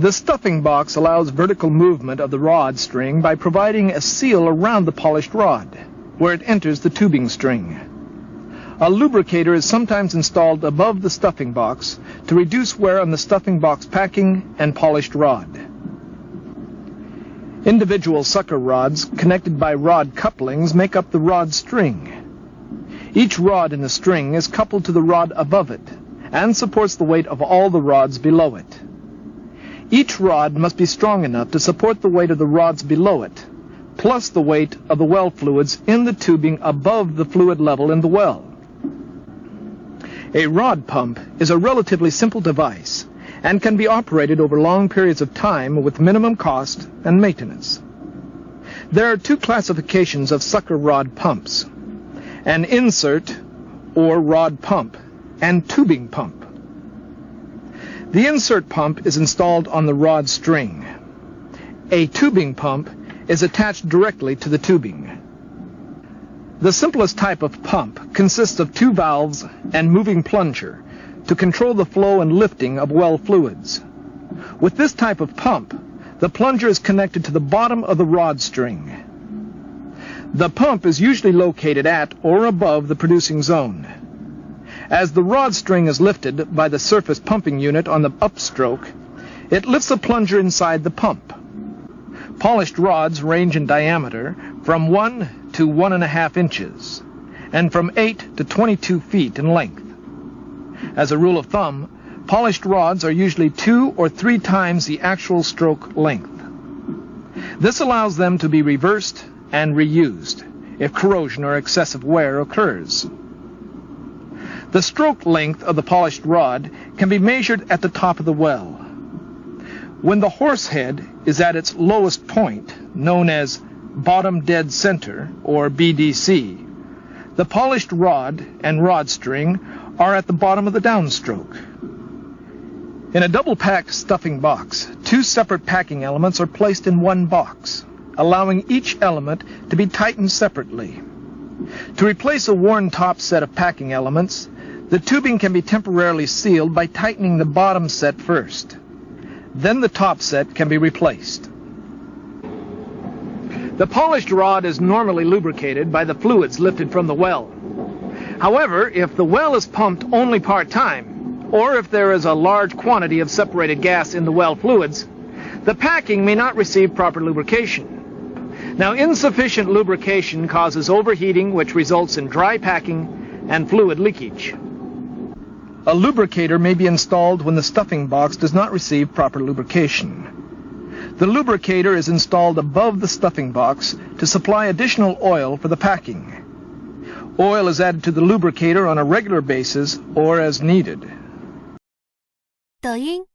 The stuffing box allows vertical movement of the rod string by providing a seal around the polished rod, where it enters the tubing string. A lubricator is sometimes installed above the stuffing box to reduce wear on the stuffing box packing and polished rod. Individual sucker rods connected by rod couplings make up the rod string. Each rod in the string is coupled to the rod above it and supports the weight of all the rods below it. Each rod must be strong enough to support the weight of the rods below it, plus the weight of the well fluids in the tubing above the fluid level in the well. A rod pump is a relatively simple device and can be operated over long periods of time with minimum cost and maintenance. There are two classifications of sucker rod pumps: an insert or rod pump and tubing pump. The insert pump is installed on the rod string. A tubing pump is attached directly to the tubing. The simplest type of pump consists of two valves and moving plunger to control the flow and lifting of well fluids. With this type of pump, the plunger is connected to the bottom of the rod string. The pump is usually located at or above the producing zone. As the rod string is lifted by the surface pumping unit on the upstroke, it lifts the plunger inside the pump. Polished rods range in diameter from 1 to 1.5 inches and from 8 to 22 feet in length. As a rule of thumb, polished rods are usually 2 or 3 times the actual stroke length. This allows them to be reversed and reused if corrosion or excessive wear occurs. The stroke length of the polished rod can be measured at the top of the well. When the horse head is at its lowest point, known as bottom dead center, or BDC, the polished rod and rod string are at the bottom of the downstroke. In a double-packed stuffing box, 2 separate packing elements are placed in one box, allowing each element to be tightened separately. To replace a worn top set of packing elements, the tubing can be temporarily sealed by tightening the bottom set first. Then the top set can be replaced. The polished rod is normally lubricated by the fluids lifted from the well. However, if the well is pumped only part-time, or if there is a large quantity of separated gas in the well fluids, the packing may not receive proper lubrication. Now, insufficient lubrication causes overheating, which results in dry packing and fluid leakage. A lubricator may be installed when the stuffing box does not receive proper lubrication. The lubricator is installed above the stuffing box to supply additional oil for the packing. Oil is added to the lubricator on a regular basis or as needed. 抖音